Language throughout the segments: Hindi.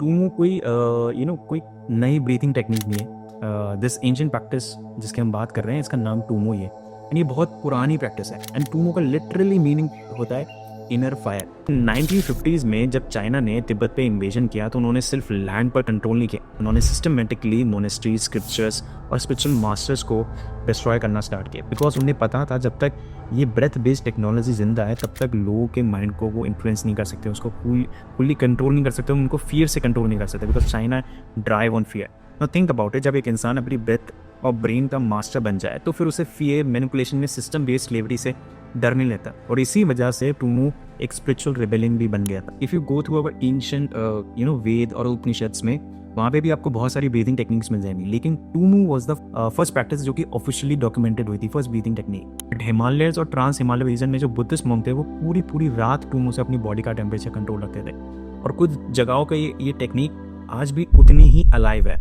टूमो कोई कोई नई ब्रीथिंग टेक्निक नहीं है। दिस एंशिएंट प्रैक्टिस जिसकी हम बात कर रहे हैं इसका नाम टूमो ही है एंड ये बहुत पुरानी प्रैक्टिस है एंड टूमो का लिटरली मीनिंग होता है इनर फायर। 1950s में जब चाइना ने तिब्बत पे इन्वेजन किया तो उन्होंने सिर्फ लैंड पर कंट्रोल नहीं किया, उन्होंने सिस्टमेटिकली मोनेस्ट्रीज, स्क्रिप्चर्स और स्पिरिचुअल मास्टर्स को डिस्ट्रॉय करना स्टार्ट किया बिकॉज उन्हें पता था जब तक ये ब्रेथ बेस्ड टेक्नोलॉजी जिंदा है तब तक लोगों के माइंड को वो इन्फ्लुएंस नहीं कर सकते, उसको फुल्ली कंट्रोल नहीं कर सकते, उनको फियर से कंट्रोल नहीं कर सकते because China drive on fear. Now think about it, जब एक इंसान अपनी ब्रेथ और ब्रेन का मास्टर बन जाए तो फिर उसे फियर, मैनिपुलेशन में सिस्टम बेस्ड स्लेवरी से डर नहीं लेता और इसी वजह से टूमो एक स्पिरिचुअल रिबेलियन भी बन गया था। If you go through our ancient Veda और उपनिषद्स में वहाँ पे भी आपको बहुत सारी ब्रीथिंग टेक्निक्स मिल जाएंगी, लेकिन टूमो वाज द फर्स्ट प्रैक्टिस जो कि ऑफिशियली डॉक्यूमेंटेड हुई थी, फर्स्ट ब्रीथिंग टेक्निक। हिमालयस और ट्रांस हिमालय रीजन में जो बुद्धिस्ट मोंक थे वो पूरी रात टूमो से अपनी बॉडी का टेम्परेचर कंट्रोल रखते थे और कुछ जगहों का ये टेक्निक आज भी उतनी ही अलाइव है।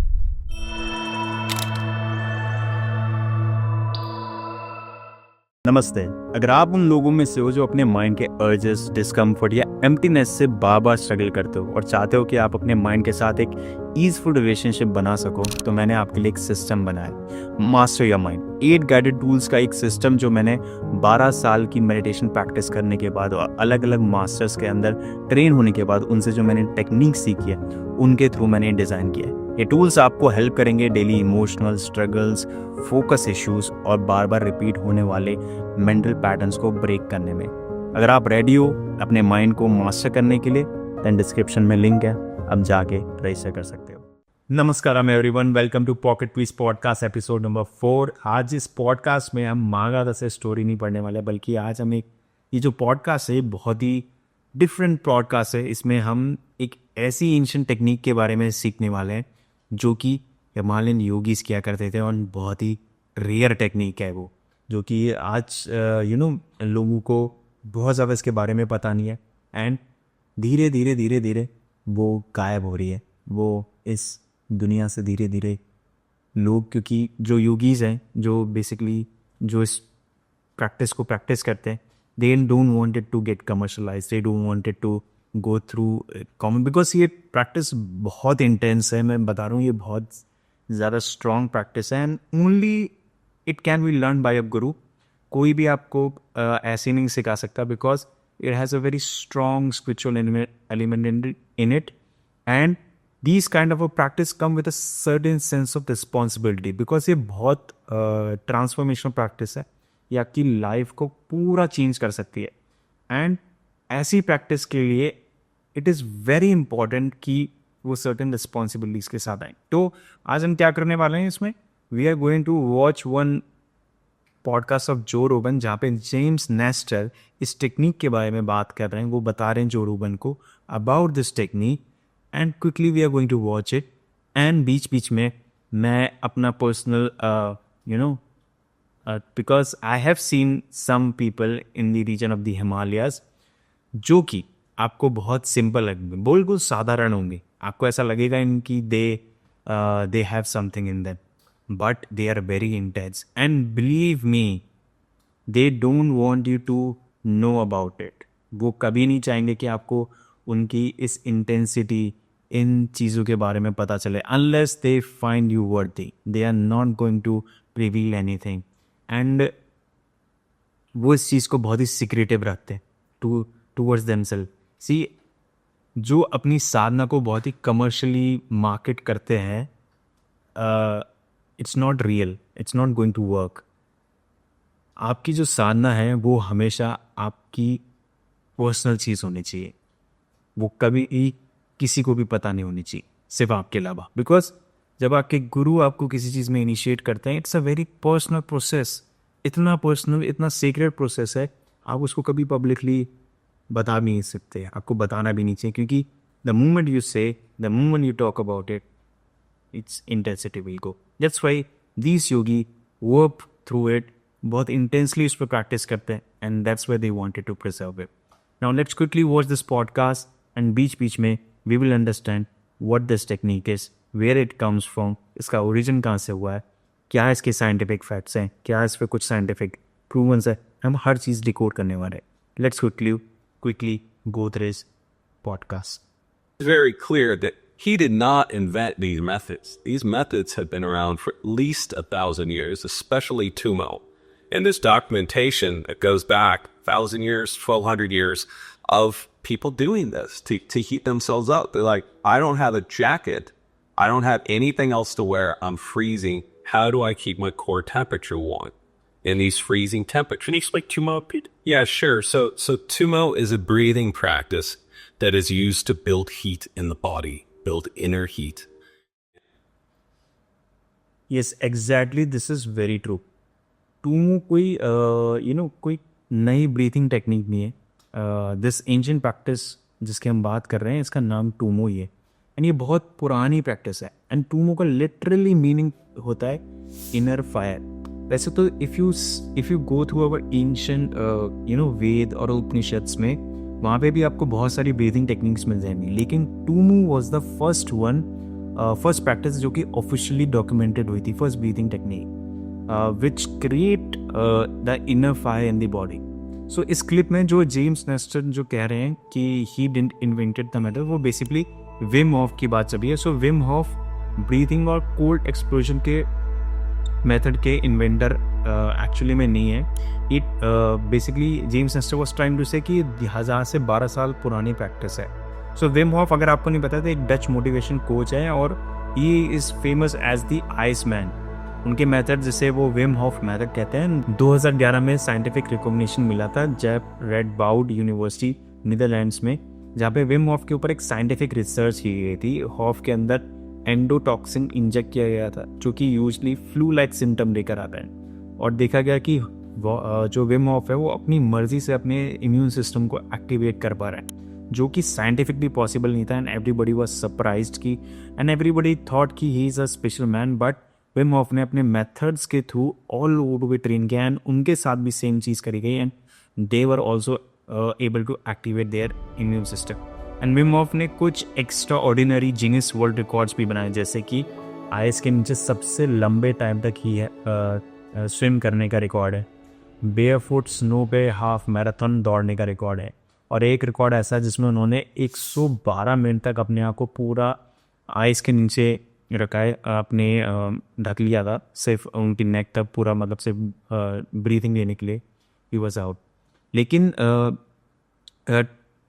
नमस्ते, अगर आप उन लोगों में से हो जो अपने माइंड के अर्जेस, डिस्कम्फर्ट या एम्प्टीनेस से बार बार स्ट्रगल करते हो और चाहते हो कि आप अपने माइंड के साथ एक ईजफुल रिलेशनशिप बना सको, तो मैंने आपके लिए एक सिस्टम बनाया, master your mind. 8 guided tools का एक सिस्टम जो मैंने 12 साल की मेडिटेशन प्रैक्टिस करने के बाद और अलग अलग मास्टर्स के अंदर ट्रेन होने के बाद उनसे जो मैंने टेक्निक सीखी है उनके थ्रू मैंने डिज़ाइन किया है। ये टूल्स आपको हेल्प करेंगे daily emotional struggles, focus issues और बार बार रिपीट होने वाले मेंटल पैटर्न्स को ब्रेक करने में। अगर आप रेडी हो अपने माइंड को मास्टर करने के लिए, देन डिस्क्रिप्शन में लिंक है, अब जाके रजिस्टर कर सकते हो। नमस्कार everyone, welcome to pocket twist podcast episode number 4। आज इस पॉडकास्ट में हम मागाधा से स्टोरी नहीं पढ़ने वाले, बल्कि आज हम ये जो पॉडकास्ट है बहुत ही डिफरेंट पॉडकास्ट है। इसमें हम एक ऐसी एंशिएंट टेक्निक के बारे में सीखने वाले हैं जो कि हिमालयन योगीज किया करते थे और बहुत ही रेयर टेक्निक है वो, जो कि आज लोगों को बहुत ज़्यादा इसके बारे में पता नहीं है एंड धीरे धीरे वो गायब हो रही है, वो इस दुनिया से धीरे धीरे लोग, क्योंकि जो योगीज हैं जो बेसिकली जो इस प्रैक्टिस को प्रैक्टिस करते हैं, they don't want it to get commercialized, they don't want it to go through common, because ये प्रैक्टिस बहुत इंटेंस है। मैं बता रहा हूँ ये बहुत ज़्यादा स्ट्रॉन्ग प्रैक्टिस है and only it can be learn by a guru. कोई भी आपको ऐसे नहीं सिखा सकता because it has a very strong spiritual element in it and these kind of a practice come with a certain sense of responsibility because ये बहुत ट्रांसफॉर्मेशनल प्रैक्टिस है, ये आपकी लाइफ को पूरा चेंज कर सकती है एंड ऐसी प्रैक्टिस के लिए इट इज़ वेरी इंपॉर्टेंट कि वो सर्टेन रिस्पॉन्सिबिलिटीज के साथ आए। तो आज हम क्या करने वाले हैं इसमें, we are going to watch one podcast of Joe Rogan जहाँ पे जेम्स नेस्टर इस टेक्निक के बारे में बात कर रहे हैं। वो बता रहे हैं जो रोगन को about this technique and quickly we are going to watch it and बीच में मैं अपना personal because I have seen some people in the region of the Himalayas जो कि आपको बहुत सिंपल लगेंगे, बिल्कुल साधारण होंगे, आपको ऐसा लगेगा इनकी they have something in them, but they are very intense and believe me they don't want you to know about it. वो कभी नहीं चाहेंगे कि आपको उनकी इस इंटेंसिटी, इन चीज़ों के बारे में पता चले, unless they find you worthy, they are not going to reveal anything and वो इस चीज़ को बहुत ही सीक्रेटिव रखते हैं टूवर्ड्स देमसेल्फ। सी, जो अपनी साधना को बहुत ही कमर्शियली मार्केट करते हैं, it's not real, it's not going to work. आपकी जो साधना है वो हमेशा आपकी पर्सनल चीज़ होनी चाहिए, वो कभी भी किसी को भी पता नहीं होनी चाहिए सिर्फ आपके अलावा, बिकॉज जब आपके गुरु आपको किसी चीज़ में इनिशिएट करते हैं, it's a very personal process, इतना पर्सनल, इतना सीक्रेट प्रोसेस है, आप उसको कभी पब्लिकली बता भी नहीं सकते, आपको बताना भी नहीं चाहिए, क्योंकि the moment you say, the moment you talk about it, it's intensity will go. That's why these yogi work through it, बहुत इंटेंसली उस पर प्रैक्टिस करते हैं and that's why they wanted to preserve it. Now let's quickly watch this podcast and बीच में we will understand what this technique is, where it comes from, इसका ओरिजिन कहाँ से हुआ है, क्या इसके साइंटिफिक फैक्ट्स हैं, क्या इस पर कुछ साइंटिफिक प्रूवन्स है, हम हर चीज़ डिकोड करने वाले हैं। Let's quickly go through this podcast. It's very clear that He did not invent these methods. These methods have been around for at least 1,000 years, especially Tumo. And this documentation that goes back 1,000 years, 1,200 years of people doing this to heat themselves up. They're like, I don't have a jacket. I don't have anything else to wear. I'm freezing. How do I keep my core temperature warm in these freezing temperatures? Can you explain Tumo, Pete? Yeah, sure. So Tumo is a breathing practice that is used to build heat in the body, build inner heat. Yes, exactly. This is very true. टूमो कोई कोई नई ब्रीथिंग टेक्निक नहीं है. दिस एंशिएंट प्रैक्टिस जिसके हम बात कर रहे हैं इसका नाम टूमो ही है. एंड ये बहुत पुरानी प्रैक्टिस है. एंड टूमो का लिटरली मीनिंग होता है इनर फायर. वैसे तो if you go through our ancient Veda और उपनिषद्स में वहाँ पे भी आपको बहुत सारी ब्रीथिंग टेक्निक्स मिल जाएंगी. लेकिन टूमो वॉज द फर्स्ट प्रैक्टिस जो कि ऑफिशियली डॉक्यूमेंटेड हुई थी. First breathing technique which create the inner fire in the body. So इस क्लिप में जो जेम्स नेस्टर जो कह रहे हैं कि he didn't invented the method, वो बेसिकली विम हॉफ की बात चल रही है. सो विम हॉफ ब्रीथिंग और कोल्ड एक्सप्लोजन के मेथड के इन्वेंटर एक्चुअली में नहीं है. It basically James Nestor was trying to say कि 1000 से 12 साल पुरानी प्रैक्टिस है. सो विम हॉफ, अगर आपको नहीं पता, तो एक डच मोटिवेशन कोच है और he is famous as the ice man. उनके मेथड जिसे वो विम हॉफ मेथड कहते हैं, 2011 में साइंटिफिक रिकॉग्निशन मिला था जेप रेडबाउड यूनिवर्सिटी नीदरलैंड्स में, जहाँ पे विम हॉफ के ऊपर एक साइंटिफिक रिसर्च की गई थी. हॉफ के अंदर एंडोटॉक्सिन इंजेक्ट किया गया था जो कि यूजली फ्लू लाइक सिम्टम लेकर आता है. और देखा गया कि जो विम हॉफ है वो अपनी मर्जी से अपने इम्यून सिस्टम को एक्टिवेट कर पा रहा है, जो कि साइंटिफिकली पॉसिबल नहीं था. एंड एवरीबडी वाज सरप्राइज्ड की एंड एवरीबडी थॉट कि he is a special man. But Wim Hof ने अपने मेथड्स के थ्रू ऑल ओवर भी ट्रेन किया एंड उनके साथ भी सेम चीज़ करी गई and they were also able to activate their immune system. And Wim Hof ने कुछ extraordinary genius world records भी बनाए, जैसे कि आइस के नीचे सबसे लंबे टाइम तक ही है स्विम करने का रिकॉर्ड है. बेयरफुट स्नो पे हाफ मैराथन दौड़ने का रिकॉर्ड है. और एक रिकॉर्ड ऐसा है जिसमें उन्होंने 112 मिनट तक अपने आप को पूरा आइस के नीचे रखा है, अपने ढक लिया था सिर्फ उनकी नेक तक पूरा, मतलब सिर्फ ब्रीथिंग लेने के लिए ही वॉज आउट. लेकिन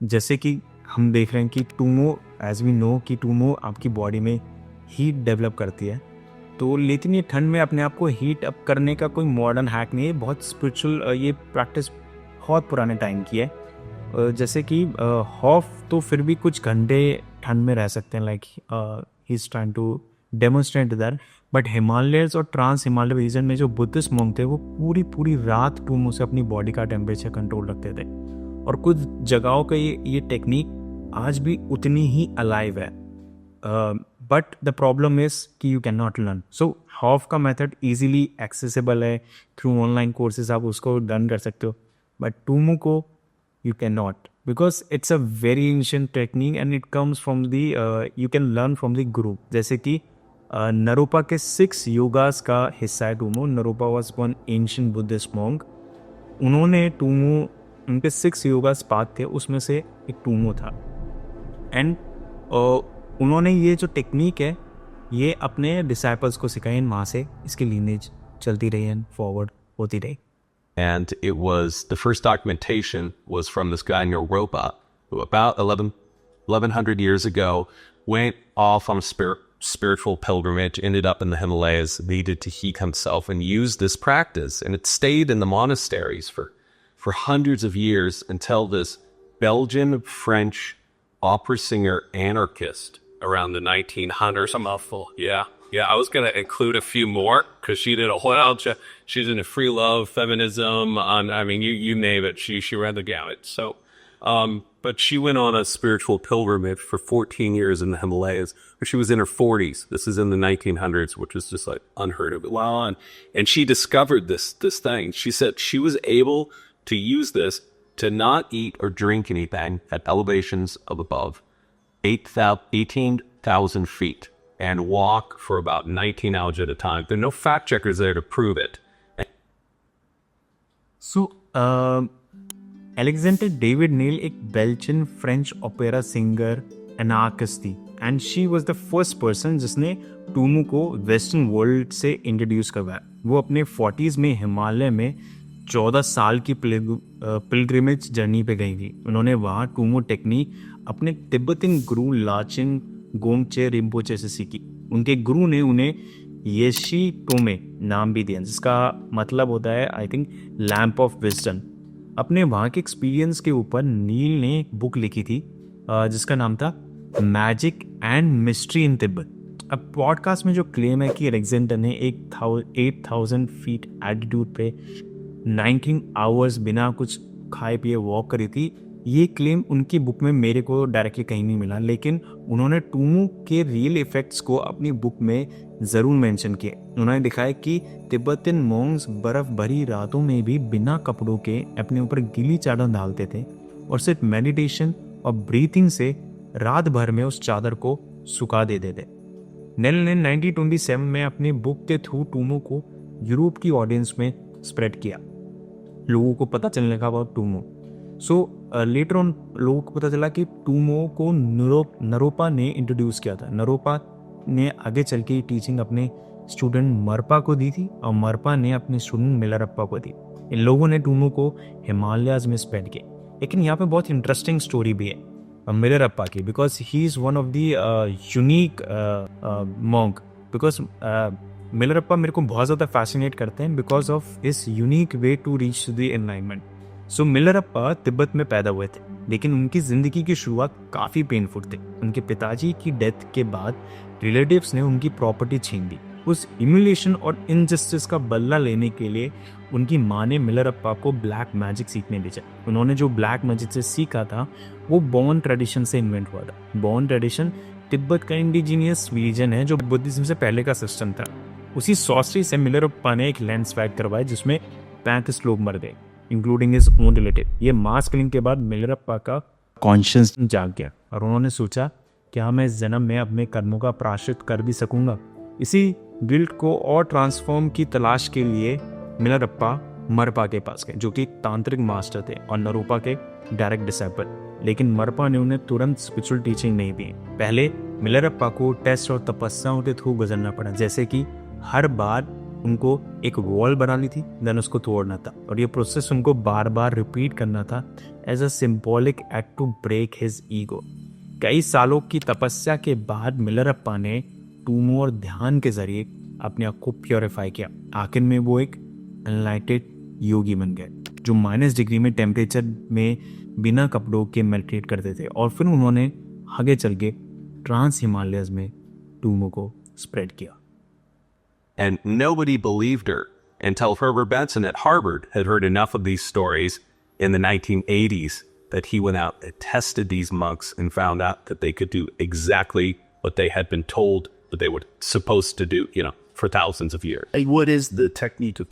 जैसे कि हम देख रहे हैं कि टूमो, एज वी नो कि टूमो आपकी बॉडी में हीट डेवलप करती है. तो लेकिन ये ठंड में अपने आप को हीट अप करने का कोई मॉडर्न हैक नहीं है. बहुत स्पिरिचुअल ये प्रैक्टिस बहुत पुराने टाइम की है. जैसे कि हॉफ तो फिर भी कुछ घंटे ठंड में रह सकते हैं, like he is trying to demonstrate that. But Himalayas और ट्रांस हिमालय रीजन में जो बुद्धिस्ट मोंग थे वो पूरी रात टूमो से अपनी बॉडी का टेम्परेचर कंट्रोल रखते थे. और कुछ जगहों का ये टेक्निक आज भी उतनी ही अलाइव है. बट द प्रॉब्लम इज कि you can not learn. So Hof का मेथड ईजिली एक्सेसिबल है थ्रू ऑनलाइन कोर्सेज, आप उसको लर्न कर सकते हो. बट टूमो को you cannot, because it's a very ancient technique and it comes from the you can learn from the guru. जैसे कि नरूपा के 6 योगास का हिस्सा है टूमो. नरूपा was one ancient Buddhist monk. उन्होंने टूमो, उनके 6 योगास पाथ थे, उसमें से एक टूमो था. एंड उन्होंने ये जो टेक्निक है ये अपने डिसाइपल्स को सिखाई. वहाँ से इसकी लीनेज चलती रही एंड फॉरवर्ड होती रही. And it was, the first documentation was from this guy Naropa, who about 1100 years ago went off on a spiritual pilgrimage, ended up in the Himalayas, needed to heat himself, and used this practice. And it stayed in the monasteries for hundreds of years until this Belgian-French opera singer anarchist around the 1900s. A mouthful. Yeah, I was going to include a few more because she did a whole, she's into free love, feminism, I mean, you name it. She ran the gamut. So, but she went on a spiritual pilgrimage for 14 years in the Himalayas. She was in her 40s. This is in the 1900s, which is just like unheard of. Well, and she discovered this thing. She said she was able to use this to not eat or drink anything at elevations of above 18,000 feet. And walk for about 19 hours at a time. There are no fact checkers there to prove it. So, Alexander David Neil एक Belgian French opera singer anarchist थी. And she was the first person जिसने टूमू को वेस्टर्न वर्ल्ड से इंट्रोड्यूस करवाया। वो अपने 40s में हिमालय में 14 साल की पिलग्रिमेज जर्नी पे गई थी। उन्होंने वहाँ टूमू टेक्निक अपने तिब्बतियन गुरु लाचिन गोमचे रिम्पोचे से सीखी। उनके गुरु ने उन्हें येशी टोमे नाम भी दिया, जिसका मतलब होता है I think lamp of wisdom. अपने वहाँ के एक्सपीरियंस के ऊपर नील ने एक बुक लिखी थी जिसका नाम था मैजिक एंड मिस्ट्री इन तिब्बत। अब पॉडकास्ट में जो क्लेम है कि अलेक्जेंडर ने 8,000 फीट एल्टीट्यूड पे 19 आवर्स बिना कुछ खाए पिए वॉक करी थी, ये क्लेम उनकी बुक में मेरे को डायरेक्टली कहीं नहीं मिला, लेकिन उन्होंने टूमू के रियल इफेक्ट्स को अपनी बुक में ज़रूर मेंशन किए। उन्होंने दिखाया कि तिब्बतियन मॉन्क्स बर्फ़ भरी रातों में भी बिना कपड़ों के अपने ऊपर गीली चादर डालते थे और सिर्फ मेडिटेशन और ब्रीथिंग से रात भर में उस चादर को सुखा देते थे। नेल ने 1927 में अपनी बुक के थ्रू टूमू को यूरोप की ऑडियंस में स्प्रेड किया। लोगों को पता चलने लगा अबाउट टूमू। सो लेटर ऑन लोगों को पता चला कि टूमो को नरोपा ने इंट्रोड्यूस किया था। नरोपा ने आगे चल के टीचिंग अपने स्टूडेंट मरपा को दी थी और मरपा ने अपने स्टूडेंट मिलरप्पा को दी। इन लोगों ने टूमो को हिमालयाज में स्प्रेड किया। लेकिन यहाँ पे बहुत इंटरेस्टिंग स्टोरी भी है मिलरप्पा की, because he is one of the unique monk. Because Milarepa मेरे को बहुत ज़्यादा फैसिनेट करते हैं because of his unique way to reach the enlightenment. So Milarepa Tibet में पैदा हुए थे, लेकिन उनकी ज़िंदगी की शुरुआत काफ़ी पेनफुल थी। उनके पिताजी की डेथ के बाद रिलेटिव्स ने उनकी प्रॉपर्टी छीन ली। उस ह्यूमिलिएशन और इनजस्टिस का बदला लेने के लिए उनकी माँ ने मिलरप्पा को ब्लैक मैजिक सीखने भेजा। उन्होंने जो ब्लैक मैजिक से सीखा था वो बॉन ट्रेडिशन से इन्वेंट हुआ था। बॉन ट्रेडिशन तिब्बत का इंडिजीनियस रिलीजन है जो बुद्धिज्म से पहले का सिस्टम था। उसी सॉर्सरी से मिलरप्पा ने एक लैंडस्लाइड करवाया जिसमें 35 लोग मर गए, इंक्लूडिंग हिज ओन रिलेटिव। ये मास किलिंग के बाद मिलरप्पा का कॉन्शियस जाग गया और उन्होंने सोचा क्या मैं इस जन्म में अपने कर्मों का प्रायश्चित कर भी सकूंगा। इसी गिल्ट को और ट्रांसफॉर्म की तलाश के लिए मिलरप्पा मरपा के पास गए, जो कि तांत्रिक मास्टर थे और नरोपा के डायरेक्ट डिसाइपल। लेकिन मरपा ने उन्हें तुरंत स्पिरिचुअल टीचिंग नहीं दी। पहले मिलरप्पा को टेस्ट और तपस्याओं के थ्रू गुजरना पड़ा, जैसे कि हर बार उनको एक वॉल बनानी थी, देन उसको तोड़ना था, और ये प्रोसेस उनको बार बार रिपीट करना था as a symbolic act to break his ego. कई सालों की तपस्या के बाद मिलरप्पा ने टूमो और ध्यान के जरिए अपने आप को प्योरीफाई किया। आखिर में वो एक एनलाइटेड योगी बन गए जो -डिग्री में टेम्परेचर में बिना कपड़ों के मेडिटेट करते थे। और फिर उन्होंने आगे चल के ट्रांस हिमालयस में टूमो को स्प्रेड किया। And nobody believed her until Herbert Benson at Harvard had heard enough of these stories in the 1980s that he went out and tested these monks and found out that they could do exactly what they had been told that they were supposed to do, for thousands of years. Like, what is the technique of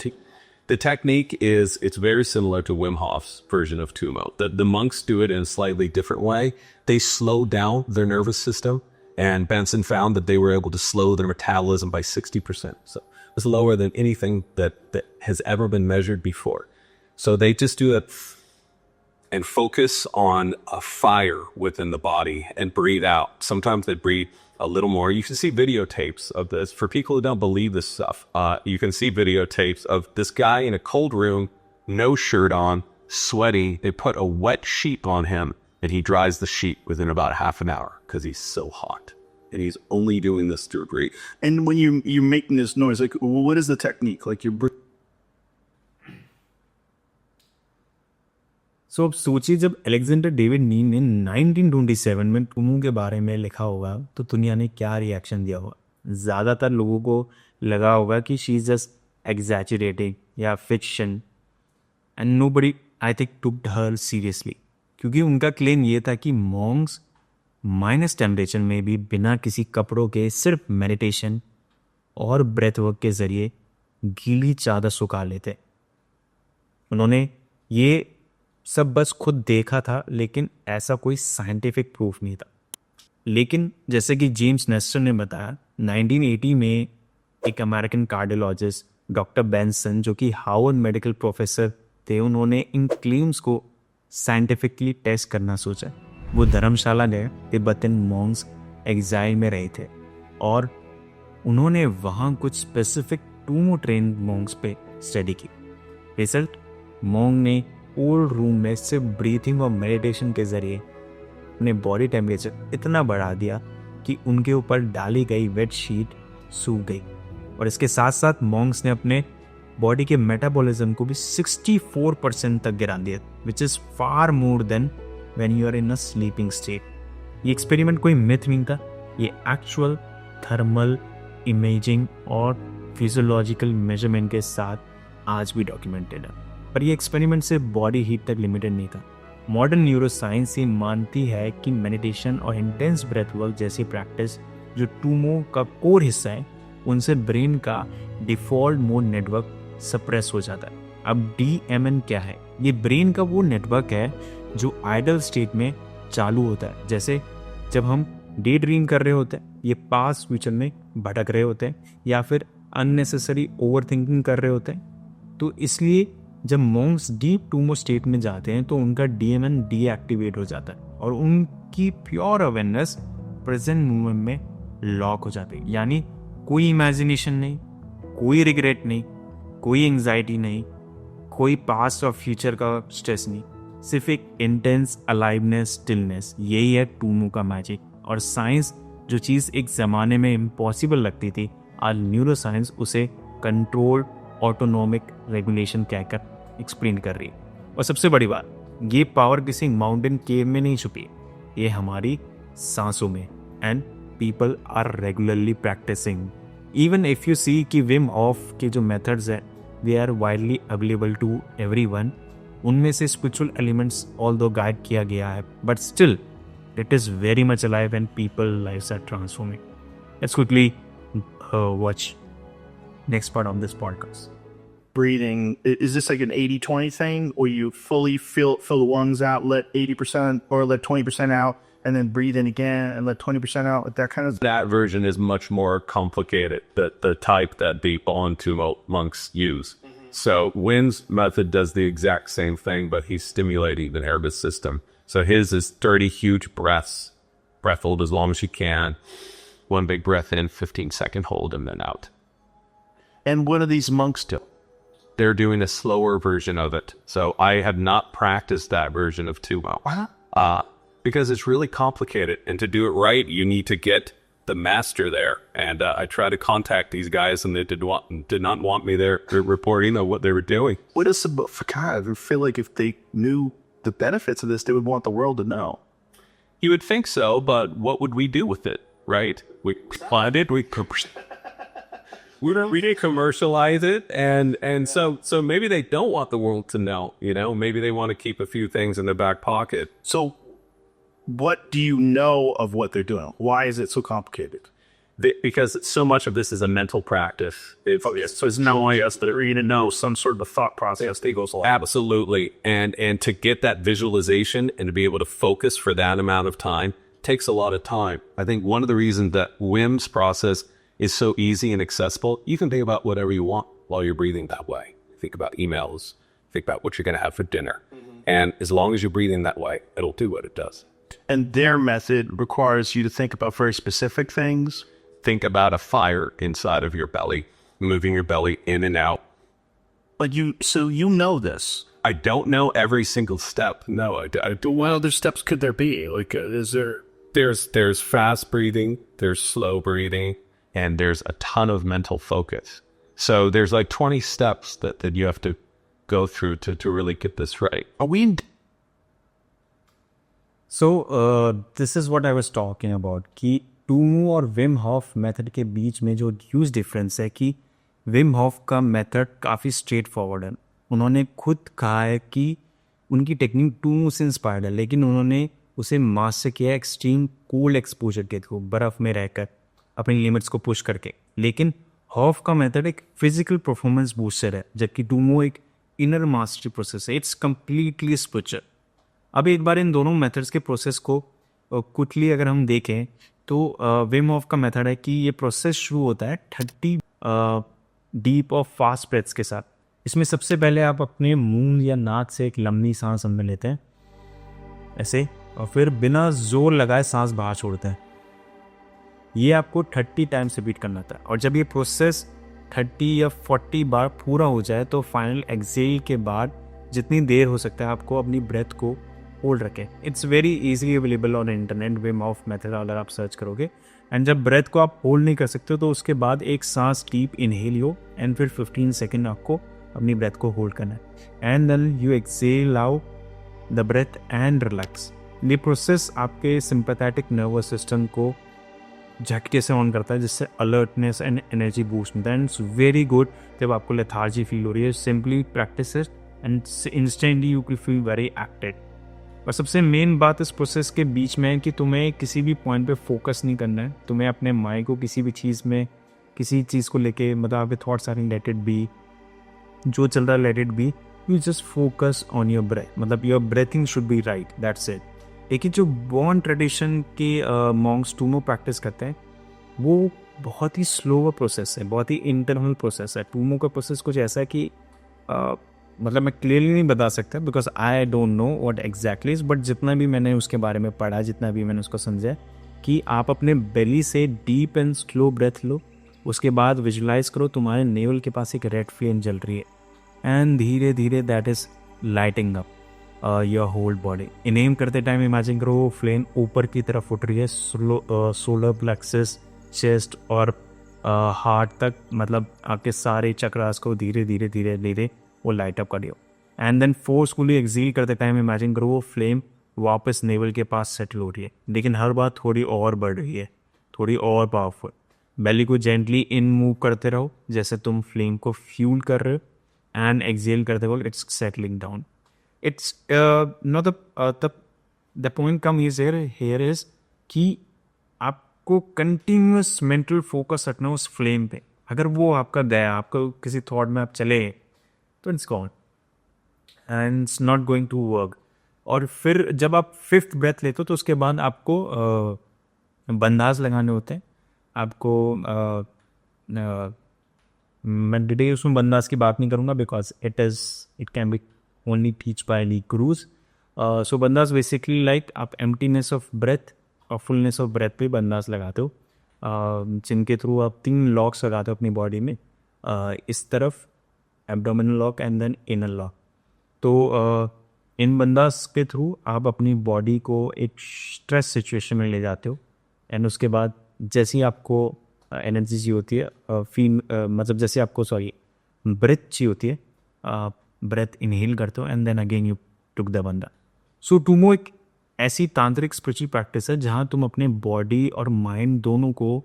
The technique is, it's very similar to Wim Hof's version of Tumo. The monks do it in a slightly different way. They slow down their nervous system. And Benson found that they were able to slow their metabolism by 60%. So it's lower than anything that has ever been measured before. So they just do it and focus on a fire within the body and breathe out. Sometimes they breathe a little more. You can see videotapes of this. For people who don't believe this stuff, you can see videotapes of this guy in a cold room, no shirt on, sweaty. They put a wet sheet on him and he dries the sheet within about half an hour because he's so hot. And he's only doing this to breathe. And when you're making this noise, like, what is the technique? Like, you're सो अब सोचिए जब अलेक्जेंडर डेविड नील ने 1927 में टूमू के बारे में लिखा होगा तो दुनिया ने क्या रिएक्शन दिया होगा। ज़्यादातर लोगों को लगा होगा कि शी इज़ जस्ट एग्जैचुरेटिंग या fiction, and nobody I think took her seriously, क्योंकि उनका क्लेम ये था कि मॉन्क्स माइनस टेम्परेचर में भी बिना किसी कपड़ों के सिर्फ मेडिटेशन और ब्रेथ वर्क के ज़रिए गीली चादर सुखा लेते। उन्होंने ये सब बस खुद देखा था, लेकिन ऐसा कोई साइंटिफिक प्रूफ नहीं था। लेकिन जैसे कि जेम्स नेस्टर ने बताया, 1980 में एक अमेरिकन कार्डियोलॉजिस्ट डॉक्टर बेंसन, जो कि हार्वर्ड मेडिकल प्रोफेसर थे, उन्होंने इन क्लेम्स को साइंटिफिकली टेस्ट करना सोचा। वो धर्मशाला गए, तिब्बतन मॉन्क्स एग्जाइल में रहे थे और उन्होंने वहाँ कुछ स्पेसिफिक टूमो ट्रेन मॉन्क्स पे स्टडी की। रिजल्ट, मॉन्ग ने ओल्ड रूम में सिर्फ ब्रीथिंग और मेडिटेशन के ज़रिए अपने बॉडी टेम्परेचर इतना बढ़ा दिया कि उनके ऊपर डाली गई वेट शीट सूख गई। और इसके साथ साथ मॉन्क्स ने अपने बॉडी के मेटाबॉलिज्म को भी 64% तक गिरा दिया, which is far more than when you are in a sleeping state. ये एक्सपेरिमेंट कोई मिथ नहीं था, ये एक्चुअल थर्मल इमेजिंग और फिजियोलॉजिकल मेजरमेंट के साथ आज भी डॉक्यूमेंटेड है। पर ये एक्सपेरिमेंट सिर्फ बॉडी हीट तक लिमिटेड नहीं था। मॉडर्न न्यूरोसाइंस ये मानती है कि मेडिटेशन और इंटेंस ब्रेथ वर्क जैसी प्रैक्टिस जो टूमो का कोर हिस्सा है, उनसे ब्रेन का डिफ़ॉल्ट मोड नेटवर्क सप्रेस हो जाता है। अब DMN क्या है? ये ब्रेन का वो नेटवर्क है जो आइडल स्टेट में चालू होता है। जैसे जब हम डे ड्रीम कर रहे होते हैं, ये पास्ट फ्यूचर में भटक रहे होते हैं या फिर अननेसेसरी ओवर थिंकिंग कर रहे होते हैं। तो इसलिए जब मॉन्क्स डीप टूमो स्टेट में जाते हैं तो उनका DMN डीएक्टिवेट हो जाता है और उनकी प्योर अवेयरनेस प्रेजेंट मोमेंट में लॉक हो जाती है। यानी कोई इमेजिनेशन नहीं, कोई रिग्रेट नहीं, कोई एंजाइटी नहीं, कोई पास्ट और फ्यूचर का स्ट्रेस नहीं, सिर्फ एक इंटेंस अलाइवनेस, स्टिलनेस। यही है टूमो का मैजिक। और साइंस जो चीज़ एक ज़माने में इम्पॉसिबल लगती थी, आज न्यूरोसाइंस उसे कंट्रोल्ड ऑटोनोमिक रेगुलेशन कहकर एक्सप्लेन कर रही है। और सबसे बड़ी बात, ये पावर किसी माउंटेन केव में नहीं छुपी, ये हमारी सांसों में। And people are regularly practicing. Even if you see कि विम हॉफ के जो मेथड्स हैं they are widely available to everyone. उनमें से स्पिरिचुअल एलिमेंट्स ऑल्दो गाइड किया गया है, but still it is very much alive and people lives are transforming. Let's quickly watch next part of this podcast. Breathing, is this like an 80-20 thing, or you fully fill the lungs out, let 80% or let 20% out, and then breathe in again and let 20% out? That kind of That version is much more complicated, the type that the Bontumo monks use. So Wynn's method does the exact same thing, but he's stimulating the nervous system. So his is 30 huge breaths. Breath hold as long as you can. One big breath in, 15-second hold, and then out. And what do these monks do? They're doing a slower version of it. So I have not practiced that version of Tumo. Because it's really complicated. And to do it right, you need to get the master there. And I tried to contact these guys, and they did not want me there reporting on what they were doing. What is the God? I feel like if they knew the benefits of this, they would want the world to know. You would think so, but what would we do with it, right? We planned it, we did commercialize it, and so maybe they don't want the world to know, you know? Maybe they want to keep a few things in their back pocket. So what do you know of what they're doing? Why is it so complicated? Because so much of this is a mental practice. So it's not only us that are going to know some sort of a thought process that goes along. Absolutely. And to get that visualization and to be able to focus for that amount of time takes a lot of time. I think one of the reasons that Wim's process is so easy and accessible, you can think about whatever you want while you're breathing that way. Think about emails, think about what you're going to have for dinner. And as long as you're breathing that way, it'll do what it does. And their method requires you to think about very specific things. Think about a fire inside of your belly, moving your belly in and out. But you know this. I don't know every single step. No, I do. What other steps could there be? Like, is there? There's fast breathing, there's slow breathing, and there's a ton of mental focus. So there's like 20 steps that you have to go through to really get this right. Are we? So this is what I was talking about कि टूमो और विम हॉफ मेथड के बीच में जो ह्यूज डिफरेंस है कि विम हॉफ का मेथड काफ़ी स्ट्रेट फॉरवर्ड है। उन्होंने खुद कहा है कि उनकी टेक्निक टूमो से इंस्पायर्ड है, लेकिन उन्होंने उसे मास्टर किया एक्सट्रीम कोल्ड एक्सपोजर के थ्रू, बर्फ़ में रहकर अपनी लिमिट्स को पुश करके। लेकिन हॉफ का मेथड एक फिजिकल परफॉर्मेंस बूस्टर है, जबकि टूमो एक इनर मास्टरी प्रोसेस है। It's completely spiritual. अब एक बार इन दोनों मेथड्स के प्रोसेस को क्विकली अगर हम देखें तो विम हॉफ का मेथड है कि ये प्रोसेस शुरू होता है 30 डीप और फास्ट ब्रेथ्स के साथ। इसमें सबसे पहले आप अपने मुंह या नाक से एक लंबी सांस अंदर लेते हैं ऐसे, और फिर बिना जोर लगाए सांस बाहर छोड़ते हैं। ये आपको 30 टाइम्स रिपीट करना था। और जब ये प्रोसेस 30 या 40 बार पूरा हो जाए तो फाइनल एक्सेल के बाद जितनी देर हो सकता है आपको अपनी ब्रेथ को होल्ड रखें। It's very easily available on internet, Vim of method अगर आप सर्च करोगे। एंड जब ब्रेथ को आप होल्ड नहीं कर सकते तो उसके बाद एक सांस डीप इनहेल लो एंड फिर 15 सेकेंड आपको अपनी ब्रेथ को होल्ड करना है and then you exhale out the breath and relax. ये प्रोसेस आपके सिंपैथेटिक नर्वस सिस्टम को झटके से ऑन करता है जिससे अलर्टनेस एंड एनर्जी बूस्ट मिलता है। एंड इट्स वेरी गुड जब आपको लेथार्जी फील हो रही है, simply practice it and instantly you will feel very active. और सबसे मेन बात इस प्रोसेस के बीच में है कि तुम्हें किसी भी पॉइंट पे फोकस नहीं करना है। तुम्हें अपने माइंड को किसी भी चीज़ में, किसी चीज़ को लेके, मतलब आपके thoughts are let it be, जो चल रहा है let it be, you just focus on your breath. मतलब your breathing should be right, that's it. लेकिन जो बॉन ट्रेडिशन के मॉन्क्स टूमो प्रैक्टिस करते हैं वो बहुत ही स्लोवर प्रोसेस है, बहुत ही इंटरनल प्रोसेस है। टूमो का प्रोसेस कुछ ऐसा है कि मतलब मैं क्लियरली नहीं बता सकता because I don't know what exactly is, but जितना भी मैंने उसके बारे में पढ़ा, जितना भी मैंने उसको समझा, कि आप अपने बेली से डीप एंड स्लो ब्रेथ लो, उसके बाद विजुलाइज करो तुम्हारे नेवल के पास एक रेड फ्लेम जल रही है एंड धीरे धीरे that is lighting up your whole body. इनेम करते टाइम इमेजिन करो वो फ्लेम ऊपर की तरफ उठ रही है, सोलर प्लेक्सस, चेस्ट और हार्ट तक, मतलब आपके सारे चक्रास को धीरे धीरे धीरे धीरे वो लाइट अप करियो। एंड देन फोर्सफुली एक्सील करते टाइम इमेजिन करो वो फ्लेम वापस नेवल के पास सेटल हो रही है, लेकिन हर बार थोड़ी और बढ़ रही है, थोड़ी और पावरफुल। बेली को जेंटली इन मूव करते रहो जैसे तुम फ्लेम को फ्यूल कर रहे हो एंड एक्सेल करते वक्त it's settling down. It's not the point come is here is कि आपको कंटिन्यूस मेंटल फोकस रखना उस फ्लेम पे। अगर वो आपका गया, आपको किसी थॉट में आप चले तो it's gone and it's not going to work. और फिर जब आप 5th ब्रेथ लेते हो तो उसके बाद आपको बंदाज लगाने होते हैं। आपको मैं डिटेल उसमें बंदाज की बात नहीं करूँगा because it can be only teach by ली क्रूज। सो बंदाज बेसिकली लाइक आप एम्प्टीनेस ऑफ ब्रेथ और फुलनेस ऑफ ब्रेथ पे बंदाज लगाते हो, जिनके थ्रू आप 3 लॉक्स लगाते हो अपनी बॉडी में, इस तरफ abdominal lock and then inner lock. तो इन बंदाज के थ्रू आप अपनी बॉडी को एक स्ट्रेस सिचुएशन में ले जाते हो एंड उसके बाद जैसे ही आपको एनर्जी चाहिए होती है, मतलब जैसे आपको ब्रेथ चाहिए होती है, ब्रेथ इनहेल करते हो and then again you took the बंदा। सो टूमो एक ऐसी तांत्रिक स्पिरिचुअल प्रैक्टिस है जहाँ तुम अपने बॉडी और माइंड दोनों को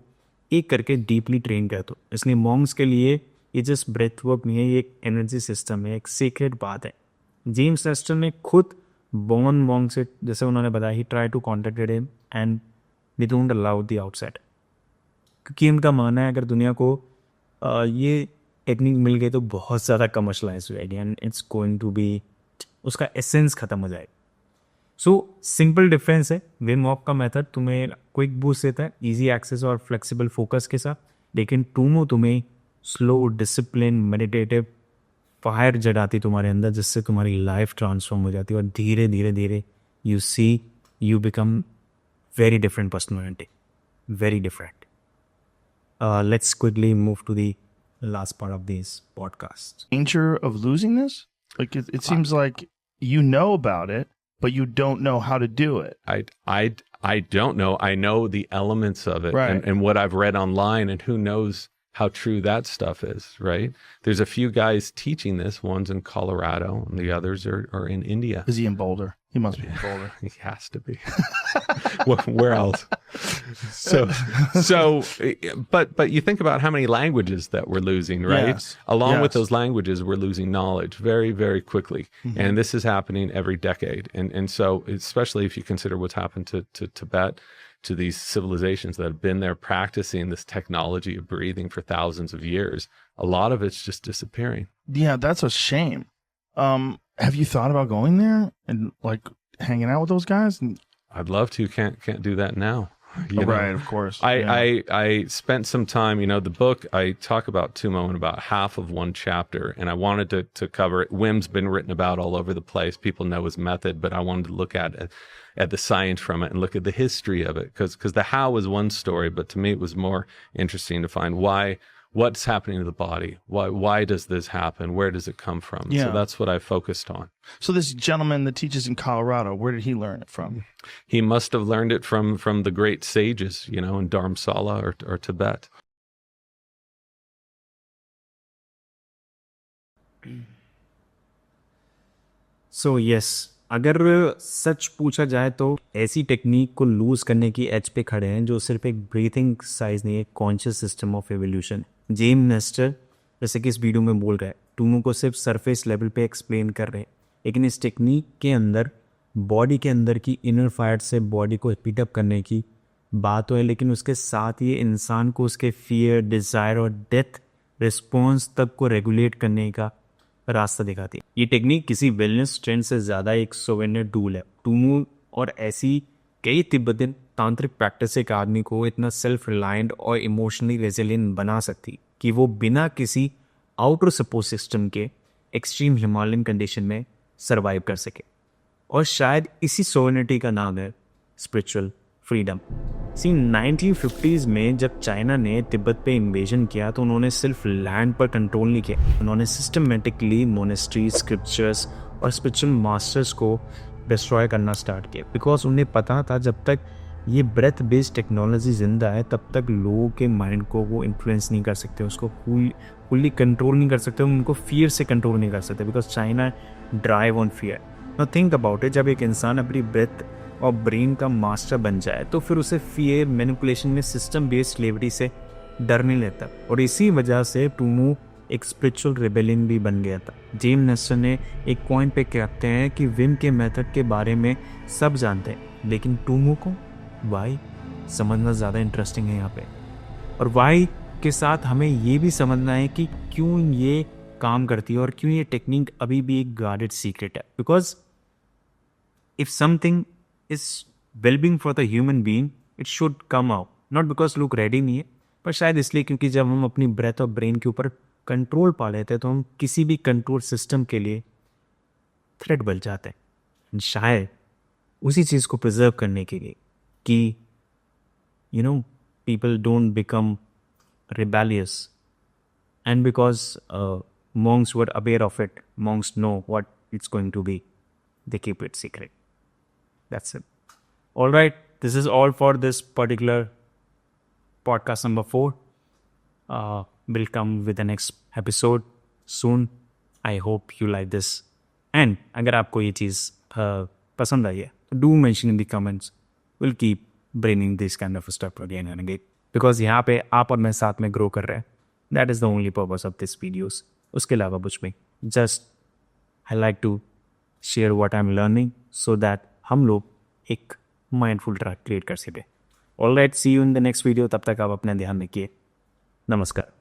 एक करके डीपली ट्रेन करते हो। इसलिए मॉन्क्स के लिए ये जस्ट ब्रेथ वर्क नहीं है, ये एक एनर्जी सिस्टम है, एक सीक्रेट बात है। जेम्स नेस्टन ने खुद बॉर्न मॉन्क से, जैसे उन्होंने बताया, he try to contacted him and they don't allow the outside, क्योंकि उनका मानना है अगर दुनिया को ये टेक्निक मिल गई तो बहुत ज़्यादा कमर्शलाइज हो जाएगी and it's going to be, उसका एसेंस ख़त्म हो जाएगा। सो सिंपल डिफरेंस है, विम होफ का मेथड तुम्हें क्विक बूस्ट देता है, इजी एक्सेस और फ्लेक्सिबल फोकस के साथ, लेकिन टूमो तुम्हें स्लो, डिसिप्लिन, मेडिटेटिव फायर जगाती तुम्हारे अंदर, जिससे तुम्हारी लाइफ ट्रांसफॉर्म हो जाती है और धीरे धीरे धीरे you become very different personality, very different. Let's quickly move to the last part of this podcast. Danger of losing this? Like it seems like you know about it, but you don't know how to do it. I don't know. I know the elements of it Right. and what I've read online, and who knows how true that stuff is, right? There's a few guys teaching this. One's in Colorado and the others are in India. Is he in Boulder? He must be in Boulder. He has to be. Where else? But you think about how many languages that we're losing, right? Yes. Along with Yes. those languages, we're losing knowledge very, very quickly. And this is happening every decade. And so, especially if you consider what's happened to Tibet, to these civilizations that have been there practicing this technology of breathing for thousands of years, a lot of it's just disappearing. Yeah, that's a shame. Have you thought about going there and like hanging out with those guys? And I'd love to, can't do that now. You know? Right, of course. I spent some time, the book, I talk about Tumo in about half of one chapter, and I wanted to cover it. Wim's been written about all over the place. People know his method, but I wanted to look at the science from it and look at the history of it, because the how was one story, but to me it was more interesting to find what's happening to the body. Why does this happen? Where does it come from? Yeah. So that's what I focused on. So this gentleman that teaches in Colorado, where did he learn it from? He must have learned it from the great sages, in Dharamsala or Tibet. So yes, अगर सच पूछा जाए तो ऐसी टेक्निक को लूज करने की एज पे खड़े हैं जो सिर्फ एक ब्रीथिंग एक्सरसाइज नहीं है, conscious system of evolution. James Nestor जैसे कि इस वीडियो में बोल रहा है, टूमो को सिर्फ सरफेस लेवल पे एक्सप्लेन कर रहे हैं, लेकिन इस टेक्निक के अंदर बॉडी के अंदर की इनर फायर से बॉडी को हिटअप करने की बात हो है, लेकिन उसके साथ ये इंसान को उसके फियर, डिज़ायर और डेथ रिस्पॉन्स तक को रेगुलेट करने का रास्ता दिखाती है। ये टेक्निक किसी वेलनेस ट्रेंड से ज़्यादा एक सोवेनियर टूल है। टूमू और ऐसी कई तिब्बतियन तांत्रिक प्रैक्टिस एक आदमी को इतना सेल्फ रिलायंट और इमोशनली रेजिलियंट बना सकती कि वो बिना किसी आउटर सपोर्ट सिस्टम के एक्सट्रीम हिमालयन कंडीशन में सर्वाइव कर सके। और शायद इसी सोवेनिटी का नाम है स्पिरिचुअल फ्रीडम। 1950s में जब चाइना ने तिब्बत पे इन्वेजन किया तो उन्होंने सिर्फ लैंड पर कंट्रोल नहीं किया, उन्होंने सिस्टमेटिकली मोनेस्ट्रीज, स्क्रिप्चर्स और स्पिरिचुअल मास्टर्स को डिस्ट्रॉय करना स्टार्ट किया, बिकॉज उन्हें पता था जब तक ये ब्रेथ बेस्ड टेक्नोलॉजी जिंदा है तब तक लोगों के माइंड को वो इन्फ्लुएंस नहीं कर सकते, उसको फुल्ली कंट्रोल नहीं कर सकते, उनको फियर से कंट्रोल नहीं कर सकते, because China drive on fear. Now think about it, जब एक इंसान अपनी ब्रेथ और ब्रेन का मास्टर बन जाए तो फिर उसे फियर, मैनिपुलेशन में सिस्टम बेस्ड स्लेवरी से डर नहीं लेता, और इसी वजह से टूमू एक स्पिरिचुअल रिबेलियन भी बन गया था। जेम नेस्टर ने एक पॉइंट पे कहते हैं कि विम के मेथड के बारे में सब जानते हैं, लेकिन टूमू को वाई समझना ज़्यादा इंटरेस्टिंग है यहाँ पे, और वाई के साथ हमें ये भी समझना है कि क्यों ये काम करती है और क्यों ये टेक्निक अभी भी एक गार्डेड सीक्रेट है। Because if something is wellbeing for the human being it should come out, not because लोग रेडी नहीं है, पर शायद इसलिए क्योंकि जब हम अपनी ब्रेथ और ब्रेन के ऊपर कंट्रोल पा लेते हैं तो हम किसी भी कंट्रोल सिस्टम के लिए थ्रेट बन जाते हैं। शायद उसी चीज़ को प्रिजर्व करने के लिए कि people don't become rebellious, and because monks were aware of it, monks know what it's going to be, they keep it secret. That's it. All right, this is all for this particular podcast number 4. We'll come with the next episode soon. I hope you like this, and अगर आपको ये चीज़ पसंद आई है तो do mention in the comments. We'll keep bringing this kind of stuff again and again, because यहाँ पे आप और मैं साथ में grow कर रहे हैं. That is the only purpose of this videos. उसके अलावा कुछ नहीं, just I like to share what I'm learning so that हम लोग एक mindful track create कर सके. All right, see you in the next video. तब तक आप अपना ध्यान रखिए. नमस्कार.